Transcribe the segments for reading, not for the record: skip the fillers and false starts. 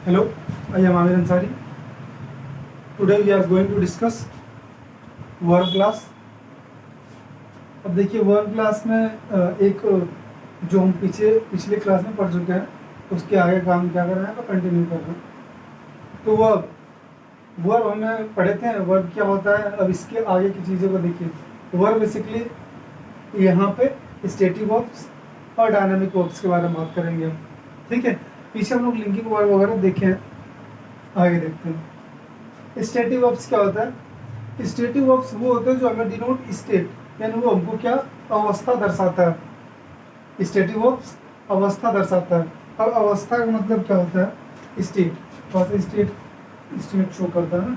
Hello, I am Amir Ansari. Today we are going to discuss verb class. अब देखिए verb class में एक जो हम पिछले क्लास में पढ़ चुके हैं उसके आगे काम क्या कर रहे हैं तो कंटिन्यू कर रहे हैं। तो वर्ब हमें पढ़े थे, वर्ब क्या होता है। अब इसके आगे की चीज़ों को देखिए। वर्ब बेसिकली यहाँ पे स्टेटिक वर्ब्स और डायनामिक वर्ब्स के बारे में बात करेंगे हम, ठीक है। पीछे हम लोग लिंकिंग वर्ब वगैरह देखे हैं, आगे देखते हैं। स्टेटिक वर्ब्स क्या होता है। स्टेटिक वर्ब्स वो होते हैं जो हमें डिनोट स्टेट, यानी वो हमको क्या अवस्था दर्शाता है। स्टेटिक वर्ब्स अवस्था दर्शाता है। अब अवस्था का मतलब क्या होता है, स्टेट। थोड़ा सा स्टेट शो करता है ना,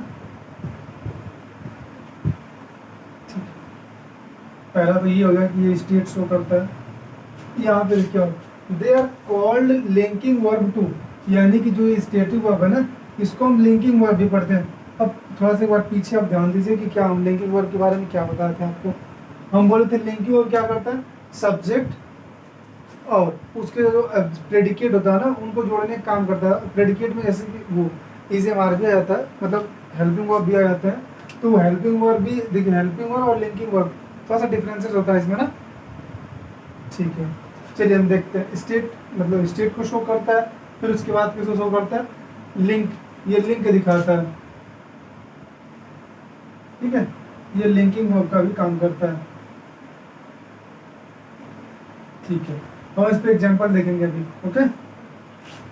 ठीक है। पहला तो ये हो गया कि ये स्टेट शो करता है। यहाँ पे क्या they are called linking verb too, यानी कि जो स्टेटिक वर्ब है ना इसको हम लिंकिंग वर्ब भी पढ़ते हैं। अब थोड़ा सा एक बार पीछे आप ध्यान दीजिए कि क्या हम लिंकिंग वर्ब के बारे में क्या बताए थे आपको। हम बोले थे लिंकिंग वर्ब क्या करता है, सब्जेक्ट और उसके जो प्रेडिकेट होता है ना उनको जोड़ने का काम करता है। प्रेडिकेट में जैसे कि वो ईजेएमआर भी आ जाता है, मतलब हेल्पिंग वर्ब भी आ जाते हैं। तो हेल्पिंग वर्ब भी देखिए, हेल्पिंग वर्ब और लिंकिंग वर्ब थोड़ा सा डिफरेंसेस होता है इसमें ना, ठीक है। चलिए हम देखते हैं। स्टेट मतलब स्टेट को शो करता है, फिर उसके बाद किसको शो करता है, लिंक। ये लिंक दिखाता है, ठीक है। ये लिंकिंग वर्ब का भी काम करता है, ठीक है। हम इस पे एग्जांपल देखेंगे अभी, ओके।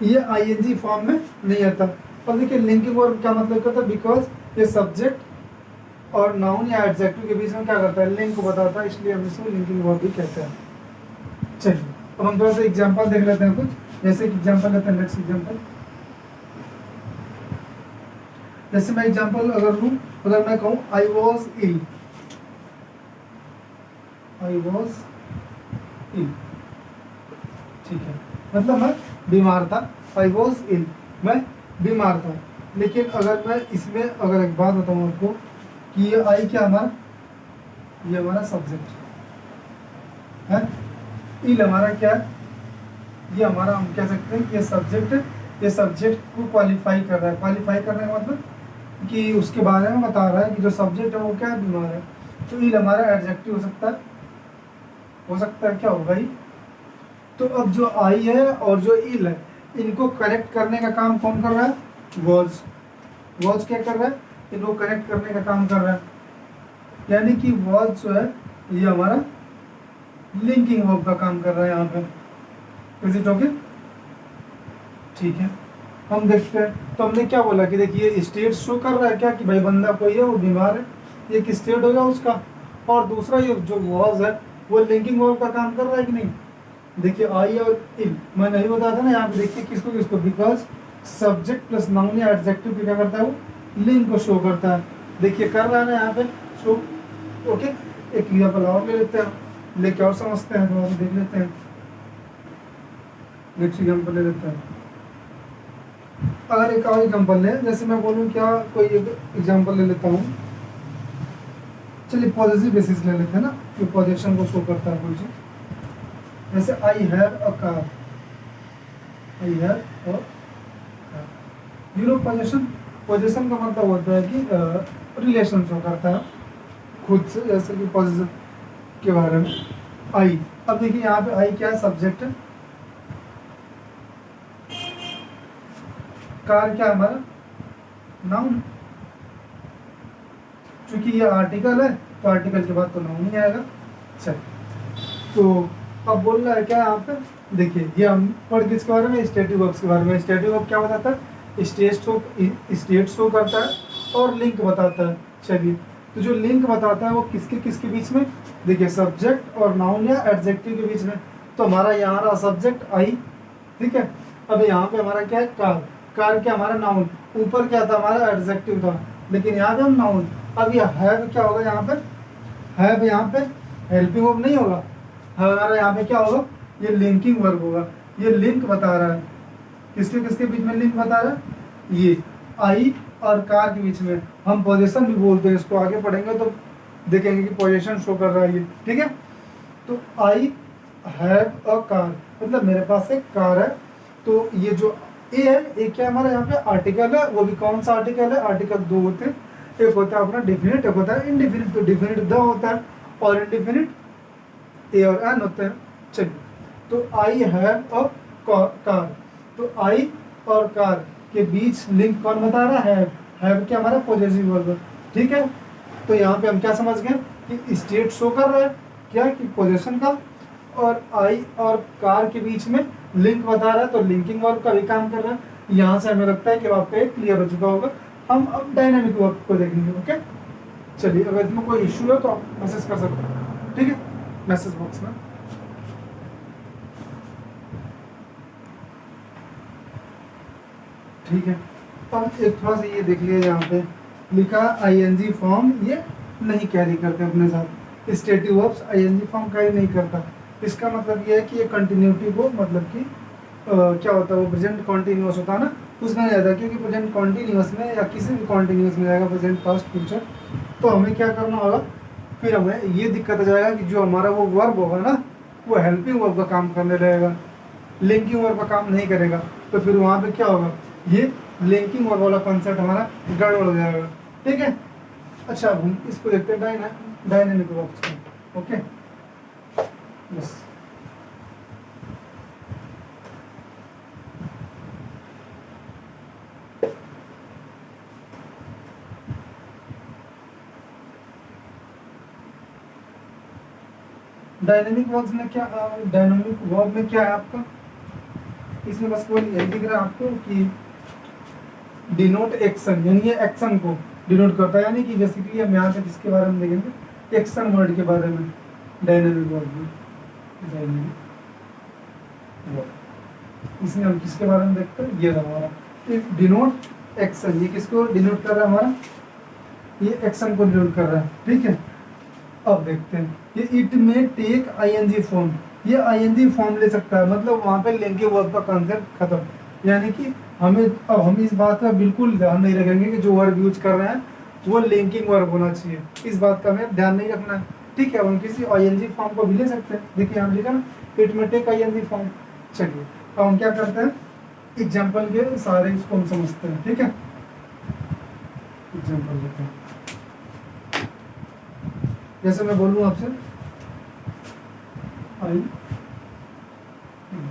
ये आईएनजी फॉर्म में नहीं आता। और देखिए लिंकिंग वर्ब क्या मतलब करता है, बिकॉज ये सब्जेक्ट और नाउन या एडजेक्टिव के बीच में क्या करता है, लिंक को बताता है, इसलिए हम इसको लिंकिंग वर्ब भी कहते हैं। चलिए अब हम थोड़ा सा एग्जांपल देख लेते हैं कुछ। जैसे कि एग्जांपल लेते हैं, नेक्स्ट एग्जांपल। जैसे मैं एग्जांपल अगर लूँ, अगर मैं कहूँ I was ill, I was ill, ठीक है, मतलब मैं बीमार था। आई वॉज इल, मैं बीमार था। लेकिन अगर मैं इसमें अगर एक बात बताऊँ आपको कि ये आई क्या हमारा, ये हमारा सब्जेक्ट है, इल हमारा क्या है, ये हमारा हम कह सकते हैं कि ये सब्जेक्ट को क्वालिफाई कर रहा है। क्वालिफाई करने का मतलब कि उसके बारे में बता रहा है कि जो सब्जेक्ट है वो क्या है, बीमार है। तो इल हमारा एडजेक्टिव हो सकता है क्या होगा ही। तो अब जो आई है और जो इल है इनको कनेक्ट करने का काम कौन कर रहा है, वॉज क्या कर रहा है, इनको कनेक्ट करने का काम कर रहा है। यानी कि वॉज जो है ये हमारा लिंकिंग वर्ब का काम कर रहा है यहाँ पे। इज इट ओके, ठीक है। हम देखते हैं। तो हमने क्या बोला कि देखिए स्टेट शो कर रहा है क्या कि भाई बंदा कोई है वो बीमार है, ये एक स्टेट होगा उसका। और दूसरा ये जो वॉज है वो लिंकिंग वर्ब का काम कर रहा है कि नहीं। देखिए आई और इल मैं नहीं बताया था ना, यहाँ पे देखिए किसको किसको, बिकॉज सब्जेक्ट प्लस नाउन या एडजेक्टिव क्या करता है, वो लिंक को शो करता है। देखिए कर रहा है ना यहाँ पे शो, ओके। एक एग्जाम्पल और ले लेते हैं, लेके और समझते हैं, थोड़ा सा देख लेते हैं। नेक्स्ट एग्जाम्पल ले लेते हैं। अगर एक और एग्जाम्पल लें, जैसे मैं बोलूँ क्या, कोई एक एग्जाम्पल ले लेता हूँ। चलिए पॉजिटिव बेसिस ले लेते हैं ना, जो पोजीशन को शो करता है कोई चीज। जैसे I have a car, I have a car. You know position का मतलब होता है कि रिलेशन शो करता है खुद से, जैसे कि पोजीशन के बारे में आई। अब देखिए यहाँ पे आई क्या है, सब्जेक्ट है। कार क्या हमारा नाउन। चूंकि ये आर्टिकल है तो आर्टिकल के बाद तो नाउन ही आएगा। चल तो अब बोल रहा है क्या यहाँ पे, देखिए ये हम पढ़ किसके बारे में, स्टेटिक वर्ब्स के बारे में। स्टेटिक वर्ब क्या बताता है, स्टेट शो करता है और लिंक बताता है। चलिए तो जो लिंक बताता है वो किसके किसके बीच में, देखिए सब्जेक्ट और नाउन या एडजेक्टिव के बीच में। तो हमारा यहाँ रहा सब्जेक्ट आई, ठीक है। अब यहाँ पे हमारा क्या है, कार क्या हमारा नाउन। ऊपर क्या था हमारा, एडजेक्टिव था, लेकिन यहाँ पे हम नाउन। अब ये हैव क्या होगा, यहाँ पे हैव, यहाँ पे हेल्पिंग वर्ब नहीं होगा, हमारा यहाँ पे क्या होगा, ये लिंकिंग वर्ब होगा। ये लिंक बता रहा है, किसके किसके बीच में लिंक बता रहा है, ये आई और कार के बीच में। हम पोजीशन भी बोलते हैं इसको, आगे पढ़ेंगे तो देखेंगे कि पोजीशन शो कर रहा है ये, ठीक है। तो आई हैव अ कार मतलब मेरे पास एक कार है। तो ये जो ए है, एक क्या हमारा यहाँ पे आर्टिकल है, वो भी कौन सा आर्टिकल है, आर्टिकल दो होते हैं, एक होता है अपना डिफिनिट, एक होता है इनडिफिनिट। तो डिफिनिट द होता है और इनडिफिनिट ए और एन होते हैं। चलिए, तो आई हैव अ कार, तो आई और कार के बीच लिंक कौन बता रहा है, हैव क्या हमारा पॉजिटिव वर्ब है, ठीक है। तो यहाँ पे हम क्या समझ गए कि स्टेट शो कर रहा है क्या कि पोजीशन का, और आई और कार के बीच में लिंक बता रहा है, तो लिंकिंग वर्ब का भी काम कर रहा है। यहाँ से हमें लगता है कि आपका एक क्लियर हो चुका होगा। हम अब डायनामिक वर्ब को देखेंगे। ओके, चलिए, अगर इसमें कोई इश्यू है तो आप मैसेज कर सकते हैं, ठीक है, मैसेज बॉक्स में। ठीक है, अब एक थोड़ा सा ये देख लिया, यहाँ पे लिखा आईएनजी फॉर्म ये नहीं कैरी करते अपने साथ, stative verbs ING form carry नहीं करता। इसका मतलब ये है कि ये कंटिन्यूटी को, मतलब कि क्या होता है, वो प्रेजेंट कॉन्टिन्यूस होता है ना, उसमें नहीं जाता, क्योंकि प्रेजेंट कॉन्टिन्यूस में या किसी भी कॉन्टिन्यूस में जाएगा प्रेजेंट पास्ट फ्यूचर, तो हमें क्या करना होगा, फिर हमें ये दिक्कत आ जाएगा कि जो हमारा वो वर्ब होगा ना, वो हेल्पिंग वर्ब का काम करने लगेगा, लिंकिंग वर्ब का काम नहीं करेगा। तो फिर वहाँ पे क्या होगा, ये लिंकिंग वर्ब वाला कॉन्सेप्ट हमारा गड़बड़ हो जाएगा, ठीक है। अच्छा, अब हम इसको देखते हैं डायनेमिक वर्ब्स को। ओके, यस, डायनेमिक वर्ब्स में क्या, डायनेमिक वर्ब में क्या है आपका, इसमें बस वो यही दिख रहा है आपको कि डिनोट एक्शन, यानी ये एक्शन को डिनोट करता है, यानी कि बेसिकली हम यहाँ पे जिसके बारे में देखेंगे एक्शन वर्ड के बारे में, डायनेमिक वर्ब में, डायनेमिक वर्ब, इसमें हम किसके बारे में देखते हैं, ये रहा हमारा डिनोट एक्शन, ये किसको डिनोट कर रहा है हमारा, ये एक्शन को डिनोट कर रहा है, ठीक है। अब देखते हैं, ये इट में टेक आईएनजी फॉर्म, ये आईएनजी फॉर्म ले सकता है, मतलब वहाँ पे लिंकिंग वर्ब का कॉन्सेप्ट खत्म, यानी कि अब हम इस बात का बिल्कुल ध्यान नहीं रखेंगे कि जो वर्ब यूज कर रहे हैं वो लिंकिंग वर्ब होना चाहिए, इस बात का हमें ध्यान नहीं रखना है, ठीक है। हम किसी आईएनजी फॉर्म को भी ले सकते हैं, देखिए यहाँ लिखा ना, इट में टेक आईएनजी फॉर्म। चलिए, अब हम क्या करते हैं, एग्जाम्पल के सारे इसको हम समझते हैं, ठीक है। एग्जाम्पल लेते हैं, जैसे मैं बोलूँ आपसे, आई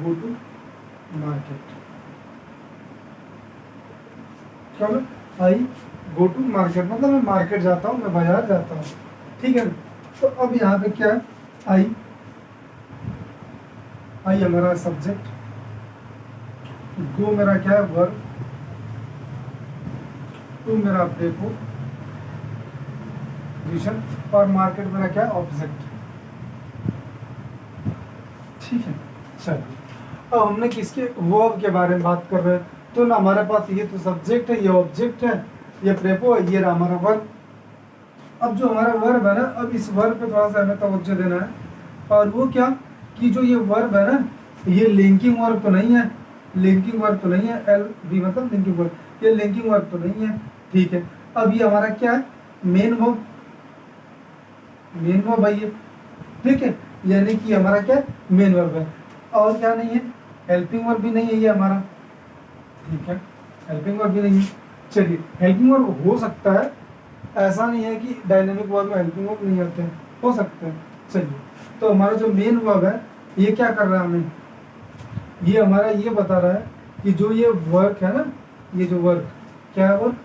गो टू मार्केट, क्या आई गो टू मार्केट मतलब मैं मार्केट जाता हूँ, मैं बाजार जाता हूँ, ठीक है। तो अब यहाँ पे क्या है, आई हमारा सब्जेक्ट, गो मेरा क्या है वर्ब, टू मेरा प्रेपोजिशन, और मार्केट मेरा क्या है ऑब्जेक्ट, ठीक है। चलिए, अब हमने किसके वर्ब के बारे में बात कर रहे हैं, तो ना हमारे पास ये तो सब्जेक्ट है, ये ऑब्जेक्ट है, ये प्रेपो है, ये हमारा वर्ब। अब जो हमारा वर्ब है ना, अब इस वर्ब पे थोड़ा सा हमें तवज्जो देना है, और वो क्या कि जो ये वर्ब है ना, ये लिंकिंग वर्ब तो नहीं है, लिंकिंग वर्ब तो नहीं है, एल भी मतलब लिंकिंग वर्ब, ये लिंकिंग वर्ब तो नहीं है, ठीक है। अब ये हमारा क्या है, मेन वर्ब, मेन वर्ब है ये, ठीक है, यानी कि हमारा क्या मेन वर्ब है, और क्या नहीं है, हेल्पिंग वर्ब भी नहीं है ये हमारा, ठीक है, हेल्पिंग वर्ब भी नहीं है। चलिए, हेल्पिंग वर्ब हो सकता है, ऐसा नहीं है कि डायनेमिक वर्ब में हेल्पिंग वर्ब नहीं होते हैं, हो सकते हैं। चलिए, तो हमारा जो मेन वर्ब है ये क्या कर रहा है हमें, ये हमारा ये बता रहा है कि जो ये वर्क है ना, ये जो वर्क क्या है, वर्क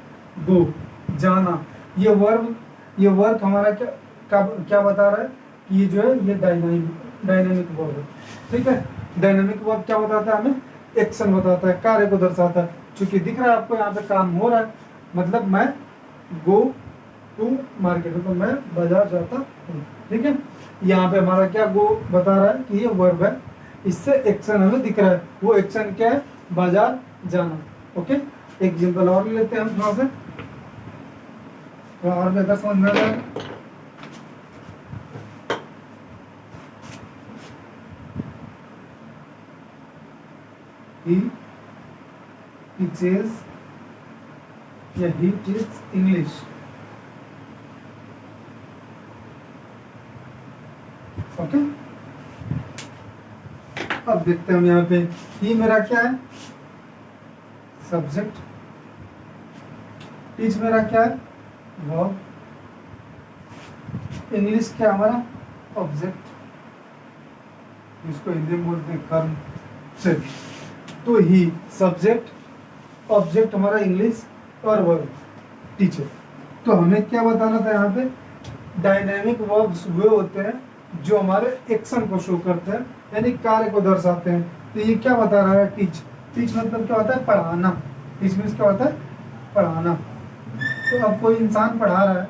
गो जाना, ये वर्क हमारा क्या बता रहा है कि ये जो है ये डायनेमिक वर्ब है, ठीक है। डायनेमिक वर्ब क्या बताता है हमें, एक्शन बताता है, कार्य को दर्शाता है। चूंकि दिख रहा है आपको यहाँ पे काम हो रहा है, मतलब मैं गो टू मार्केट, तो मैं बाजार जाता हूँ, ठीक है। यहाँ पे हमारा क्या गो बता रहा है कि ये वर्ब है, इससे एक्शन हमें दिख रहा है, वो एक्शन क्या है, बाजार जाना। ओके, एग्जाम्पल और लेते हैं हम थोड़ा सा, और बेहतर समझ में आ जाएगा। He teaches या he teaches English, ओके। अब देखते हैं हम यहाँ पे, ही मेरा क्या है, सब्जेक्ट, टीच मेरा क्या है वर्ब, इंग्लिश क्या हमारा ऑब्जेक्ट, जिसको हिंदी में बोलते हैं कर्म। चलिए तो ही सब्जेक्ट ऑब्जेक्ट हमारा इंग्लिश और वर्ब टीचर। तो हमें क्या बताना था यहाँ पे, डायनेमिक वर्ब्स वे होते हैं जो हमारे एक्शन को शो करते हैं यानी कार्य को दर्शाते हैं। तो ये क्या बता रहा है टीच, टीच मतलब क्या होता है पढ़ाना, टीच मीन्स क्या होता है पढ़ाना। तो अब कोई इंसान पढ़ा रहा है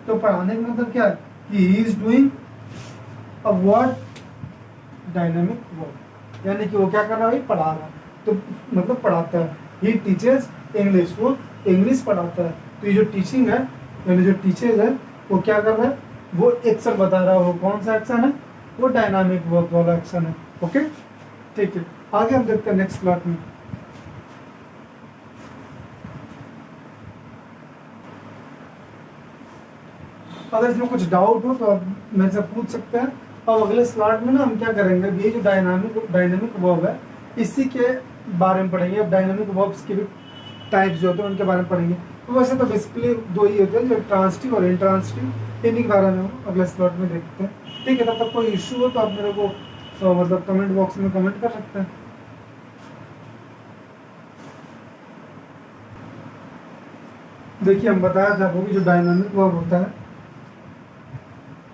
तो पढ़ाने का मतलब क्या है कि ही is doing a word dynamic verb, यानी कि वो क्या कर रहा है पढ़ा रहा है, तो मतलब पढ़ाता है। ही टीचेस इंग्लिश, वो इंग्लिश पढ़ाता है। तो ये जो टीचिंग है यानी जो टीचर्स है वो क्या कर रहा है, वो एक्शन बता रहा है। वो कौन सा एक्शन है, वो डायनामिक वर्ब वाला एक्शन है। ओके ठीक है, आगे हम देखते हैं नेक्स्ट स्लॉट में। अगर इसमें कुछ डाउट हो तो आप मेरे से पूछ सकते हैं। अब अगले स्लॉट में ना हम क्या करेंगे, ये जो डायनामिक वर्ब है इसी के बारे में पढ़ेंगे। अब डायनामिक वर्ब्स के भी टाइप्स जो होते हैं उनके बारे में पढ़ेंगे। तो वैसे तो बेसिकली दो ही होते हैं, जो ट्रांसिटिव और इंट्रांसिटिव, इन्हीं के बारे में हम अगले स्लॉट में देखते हैं। ठीक है, तब तक कोई इशू हो तो आप मेरे को मतलब कमेंट बॉक्स में कमेंट कर सकते हैं। देखिए हम बताया था वो भी जो डायनामिक वर्ब होता है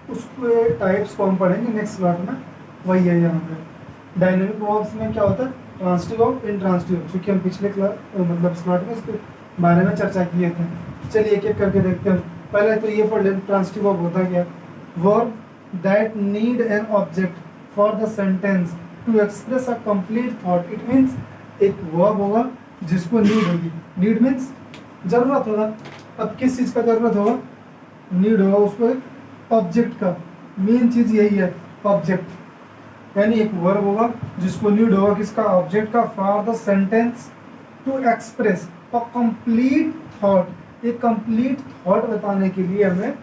उसके टाइप्स को हम पढ़ेंगे नेक्स्ट स्लॉट में। वही है यहाँ पे डायनेमिक वर्ब्स में क्या होता है ट्रांसिटिव और इंट्रांसिटिव, क्योंकि हम पिछले मतलब स्लॉट में इसके बारे में चर्चा किए थे। चलिए एक एक करके देखते हैं। पहले तो ये पढ़ लें ट्रांसिटिव वर्ब होता क्या, verb that need an object for the sentence to express a complete thought. It means एक वर्ब होगा जिसको नीड होगी, नीड मीन्स जरूरत होगा। अब किस चीज़ का जरूरत होगा, नीड होगा उसको एक ऑब्जेक्ट का। मेन चीज यही है ऑब्जेक्ट, यानी एक वर्ब होगा जिसको नीड होगा किसका, ऑब्जेक्ट का, for the sentence to express a complete thought. एक कंप्लीट थॉट बताने के लिए हमें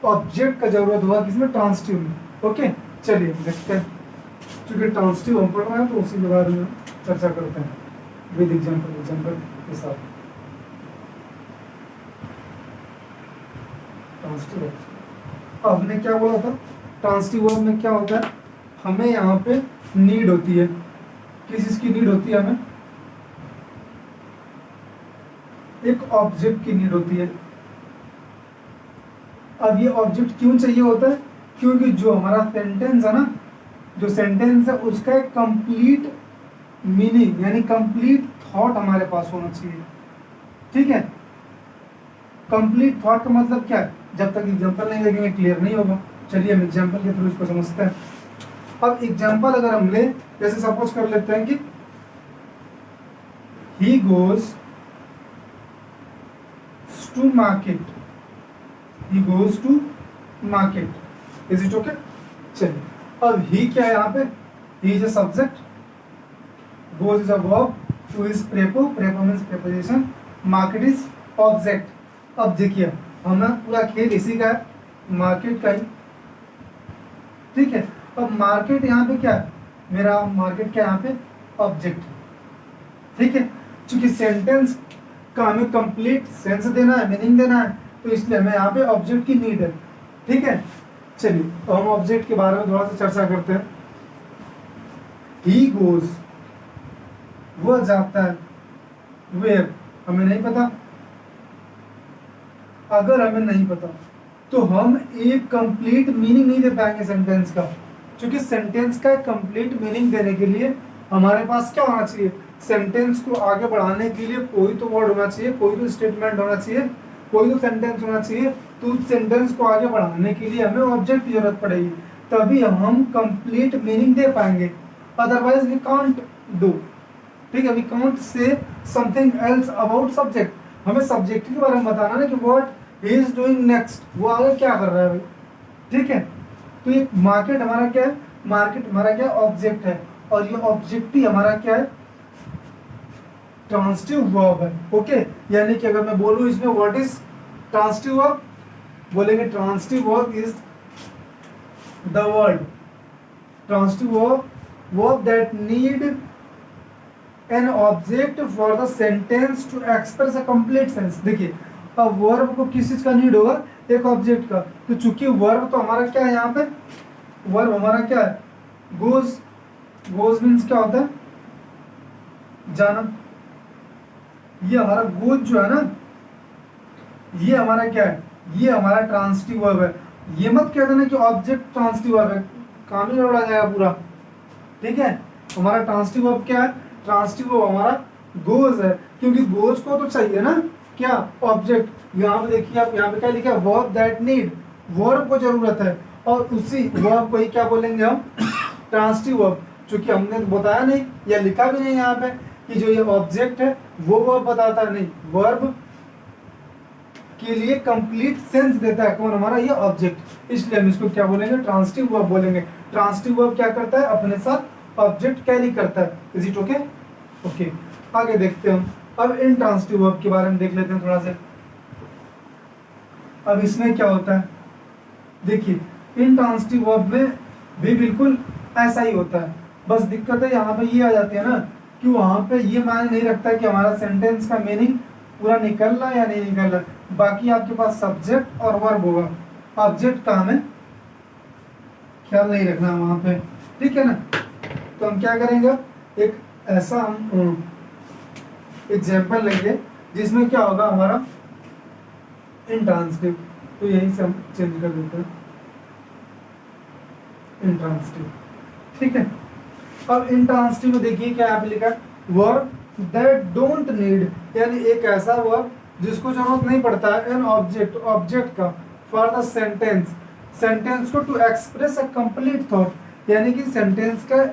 ऑब्जेक्ट का जरूरत होगा किसमें, ट्रांसिटिव में। ओके चलिए देखते हैं, क्योंकि ट्रांसिटिव हम पढ़ रहे हैं तो उसी के बारे में चर्चा करते हैं विद एग्जाम्पल के साथ। ट्रांसिटिव अब हमने क्या बोला था, ट्रांसिटिव वर्ब में क्या होता है, हमें यहाँ पे नीड होती है। किस चीज की नीड होती है, हमें एक ऑब्जेक्ट की नीड होती है। अब ये ऑब्जेक्ट क्यों चाहिए होता है, क्योंकि जो हमारा सेंटेंस है ना, जो सेंटेंस है उसका एक कंप्लीट मीनिंग यानी कंप्लीट थॉट हमारे पास होना चाहिए। ठीक है, कंप्लीट थॉट का मतलब क्या है, जब तक एग्जांपल नहीं देखेंगे क्लियर नहीं होगा। चलिए हम एग्जांपल के थ्रू इसको समझते हैं। अब एग्जांपल अगर हम ले, जैसे सपोज कर लेते हैं कि he goes to market, he goes to market, is it okay? चलिए अब he क्या है यहाँ पे, he is a subject, goes is a verb, to is prepo means preposition, market is object। अब देखिए हमारा पूरा खेल इसी का है, मार्केट का ही। ठीक है, अब मार्केट यहाँ पे क्या है, मेरा मार्केट क्या यहाँ पे ऑब्जेक्ट। ठीक है, चूंकि सेंटेंस का हमें कंप्लीट सेंस देना है, मीनिंग देना है, तो इसलिए हमें यहाँ पे ऑब्जेक्ट की नीड है। ठीक है, चलिए तो हम ऑब्जेक्ट के बारे में थोड़ा सा चर्चा करते हैं। ही गोज, वो जाता है, वेयर हमें नहीं पता। अगर हमें नहीं पता तो हम एक कंप्लीट मीनिंग नहीं दे पाएंगे सेंटेंस का, क्योंकि सेंटेंस का कंप्लीट मीनिंग देने के लिए हमारे पास क्या होना चाहिए, सेंटेंस को आगे बढ़ाने के लिए कोई तो वर्ड होना चाहिए, कोई तो स्टेटमेंट होना चाहिए, कोई तो सेंटेंस होना चाहिए। तो उस सेंटेंस को आगे बढ़ाने के लिए हमें ऑब्जेक्ट की जरूरत पड़ेगी, तभी हम कंप्लीट मीनिंग दे पाएंगे। Otherwise we can't do. ठीक है, we can't say something else about subject. हमें सब्जेक्ट के बारे में बताना है कि what he is doing next, वो आगे क्या कर रहा है भाई। ठीक है, तो ये मार्केट हमारा क्या है, मार्केट हमारा क्या ऑब्जेक्ट है, और ये ऑब्जेक्ट ही हमारा क्या है ट्रांसिटिव वर्ब है। ओके, यानी कि अगर मैं बोलूं इसमें व्हाट इज ट्रांसिटिव वर्ब, बोलेंगे transitive verb is the word, transitive verb that need an object for the sentence to express a complete sense. देखिए अब वर्ब को किस चीज का नीड होगा, एक ऑब्जेक्ट का। तो चूंकि वर्ब तो हमारा क्या है यहाँ पे, वर्ब हमारा क्या है, गोज। गोज मीन्स क्या होता है, जाना। ये हमारा गोज जो है ना, ये हमारा क्या है, ये हमारा ट्रांसिटिव वर्ब है। ये मत कह देना कि ऑब्जेक्ट ट्रांसिटिव वर्ब है, काम ही गड़बड़ा जाएगा पूरा। ठीक है, हमारा ट्रांसिटिव वर्ब क्या है, ट्रांसिटिव वर्ब हमारा गोज है, क्योंकि गोज को तो चाहिए ना क्या, ऑब्जेक्ट। यहाँ पे देखिए आप, यहाँ पे क्या लिखा है, वर्ब दैट नीड, वर्ब को जरूरत है, और उसी वर्ब को ही क्या बोलेंगे हम, ट्रांसिटिव वर्ब। चूंकि हमने तो बताया नहीं या लिखा भी नहीं यहाँ पे कि जो ये ऑब्जेक्ट है वो वर्ब बताता है, नहीं, वर्ब के लिए कंप्लीट सेंस देता है कौन, हमारा ये ऑब्जेक्ट। इसलिए हम इसको क्या बोलेंगे, ट्रांसिटिव वर्ब बोलेंगे। ट्रांसिटिव वर्ब क्या करता है, अपने साथ ऑब्जेक्ट कैरी करता है। Is it okay? ओके, आगे देखते हैं हम। अब इनट्रांसिटिव वर्ब के बारे में देख लेते हैं थोड़ा सा। अब इसमें क्या होता है, देखिए इनट्रांसिटिव वर्ब में भी बिल्कुल ऐसा ही होता है, बस दिक्कत है यहाँ पे ये आ जाती है ना कि वहां पे ये मायने नहीं रखता कि हमारा सेंटेंस का मीनिंग पूरा निकल रहा है या नहीं निकल रहा। बाकी आपके पास सब्जेक्ट और वर्ब होगा, ऑब्जेक्ट का हमें ख्याल नहीं रखना वहां पे, ठीक है ना। तो हम क्या करेंगे, एक ऐसा हम एग्जाम्पल लेंगे जिसमें क्या होगा हमारा इनट्रांसिटिव। तो यही से हम चेंज कर देते हैं, इनट्रांसिटिव, ठीक है। अब इनट्रांसिटिव में देखिए क्या यहाँ पे लिखा है, वर्ब दैट डोंट नीड, यानी एक ऐसा वर्ब जिसको जरूरत नहीं पड़ता है, एन ऑब्जेक्ट, ऑब्जेक्ट का, फॉर द सेंटेंस, सेंटेंस को to express a complete thought, यानी कि सेंटेंस का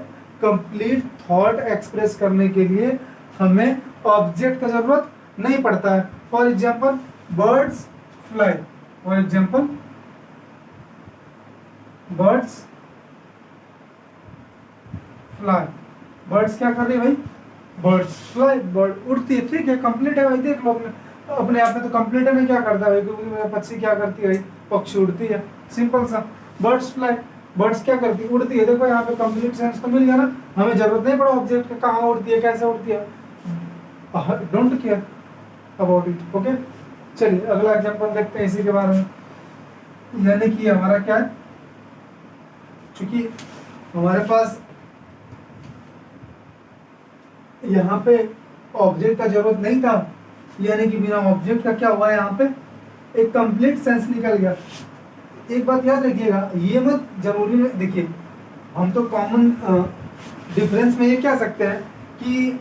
कंप्लीट थॉट एक्सप्रेस करने के लिए हमें ऑब्जेक्ट का जरूरत नहीं पड़ता है। For example birds fly, for example birds fly, birds क्या कर रही है भाई, बर्ड्स फ्लाई, बर्ड उड़ती है, ठीक है, कंप्लीट है भाई। देख लो अपने आप में तो कंप्लीट है, मैं क्या करता है भाई, क्योंकि पक्षी क्या करती है भाई, पक्षी उड़ती है, सिंपल सा। बर्ड्स फ्लाई, बर्ड्स क्या करती है, उड़ती है। देखो यहाँ पे कंप्लीट सेंस तो मिल गया ना, हमें जरूरत नहीं पड़ा ऑब्जेक्ट का, कहाँ उड़ती है, कैसे उड़ती है, don't care about it. Okay, चलिए अगला एग्जांपल देखते हैं इसी के बारे में। यानी कि हमारा क्या है, चूंकि हमारे पास यहाँ पे ऑब्जेक्ट का जरूरत नहीं था, यानी कि बिना ऑब्जेक्ट का क्या हुआ है, यहाँ पे एक कंप्लीट सेंस निकल गया। एक बात याद रखिएगा, ये मत जरूरी नहीं, देखिए हम तो कॉमन डिफरेंस में ये कह सकते हैं कि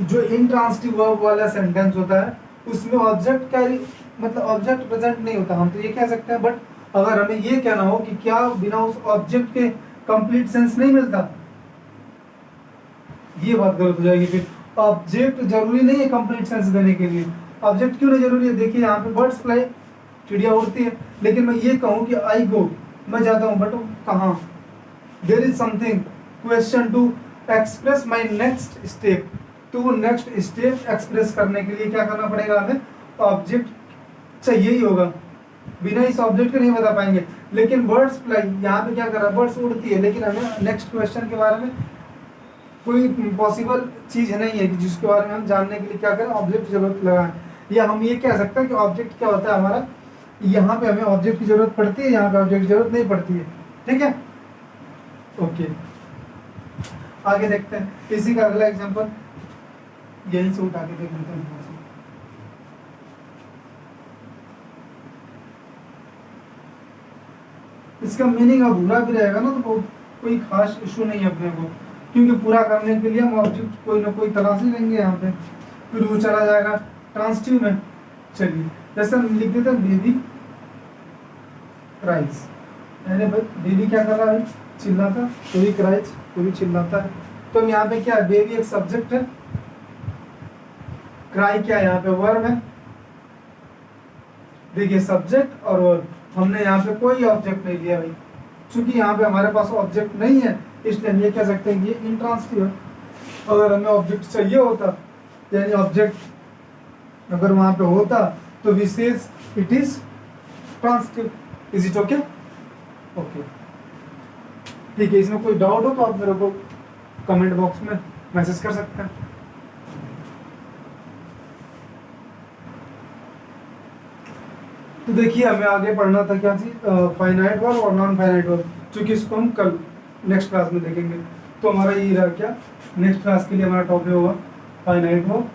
जो इनट्रांसिटिव वर्ब वाला सेंटेंस होता है उसमें ऑब्जेक्ट कैरी, मतलब ऑब्जेक्ट प्रेजेंट नहीं होता, हम तो ये कह सकते हैं। बट अगर हमें ये कहना हो कि क्या बिना उस ऑब्जेक्ट के कंप्लीट सेंस नहीं मिलता, ये बात गलत हो जाएगी। फिर ऑब्जेक्ट जरूरी नहीं है कंप्लीट सेंस देने के लिए। ऑब्जेक्ट क्यों नहीं जरूरी है, देखिए यहाँ पे बर्ड्स फ्लाई, चिड़िया उड़ती है, लेकिन मैं ये कहूँ कि आई गो, मैं जाता हूँ, बट कहाँ, there is something question to express my next step, तो वो नेक्स्ट स्टेप एक्सप्रेस करने के लिए क्या करना पड़ेगा, हमें ऑब्जेक्ट चाहिए ही होगा, बिना इस ऑब्जेक्ट के नहीं बता पाएंगे। लेकिन बर्ड्स फ्लाई, यहाँ पे क्या कर रहा है, बर्ड्स उड़ती है, लेकिन हमें नेक्स्ट क्वेश्चन के बारे में कोई पॉसिबल चीज नहीं है कि जिसके बारे में हम जानने के लिए क्या करें, ऑब्जेक्ट की जरूरत लगाएं। या हम ये कह सकते हैं कि ऑब्जेक्ट क्या होता है हमारा, यहाँ पे हमें ऑब्जेक्ट की जरूरत पड़ती है, यहाँ पे ऑब्जेक्ट की जरूरत नहीं पड़ती है, ठीक है। ओके, आगे देखते हैं इसी का अगला एग्जांपल, यही से उठा के देख लेते हैं। इसका मीनिंग अधूरा भी रहेगा ना तो कोई खास इशू नहीं है अपने को, क्योंकि पूरा करने के लिए हम ऑब्जेक्ट कोई ना कोई तलाश ही लेंगे यहाँ पे, फिर वो चला जाएगा ट्रांसिटिव में। चलिए जैसे हम लिख देते हैं बेबी क्राइज, यानी भाई बेबी क्या कर रहा है, चिल्लाता, कोई क्राइज, कोई चिल्लाता है। तो यहाँ पे क्या है, बेबी एक सब्जेक्ट है, क्राई क्या है, यहाँ पे वर्ब है। देखिए सब्जेक्ट और वर्ब, हमने यहाँ पे कोई ऑब्जेक्ट नहीं लिया भाई, क्योंकि यहाँ पे हमारे पास ऑब्जेक्ट नहीं है, इसलिए हम ये कह सकते हैं कि ये इनट्रांसिटिव है। अगर हमें ऑब्जेक्ट चाहिए होता, यानी ऑब्जेक्ट अगर वहां पे होता तो we says it is transitive. Is it okay? Okay, ठीक है। इसमें कोई डाउट हो तो आप मेरे को कमेंट बॉक्स में मैसेज कर सकते हैं। तो देखिए हमें आगे पढ़ना था क्या चीज़, फाइनाइट वर्ब और नॉन फाइनाइट वर्ब, चूँकि इसको हम कल नेक्स्ट क्लास में देखेंगे। तो हमारा ये रहा क्या, नेक्स्ट क्लास के लिए हमारा टॉपिक होगा फाइनाइट वर्ब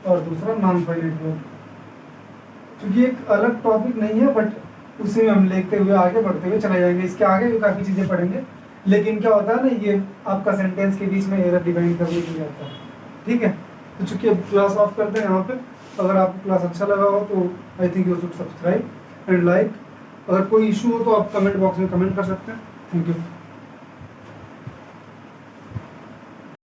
और दूसरा नॉन फाइनाइट वर्ब। क्योंकि एक अलग टॉपिक नहीं है, बट उसी में हम लेते हुए आगे बढ़ते हुए चले जाएंगे। इसके आगे भी काफ़ी चीज़ें पढ़ेंगे, लेकिन क्या होता है ना, ये आपका सेंटेंस के बीच में एरर डिफाइन करने के लिए आता है। ठीक है, तो चूँकि अब क्लास ऑफ करते हैं यहाँ पे। अगर आपको क्लास अच्छा लगा हो तो I think you should subscribe and like. अगर कोई इशू हो तो आप कमेंट बॉक्स में कमेंट कर सकते हैं। Thank you.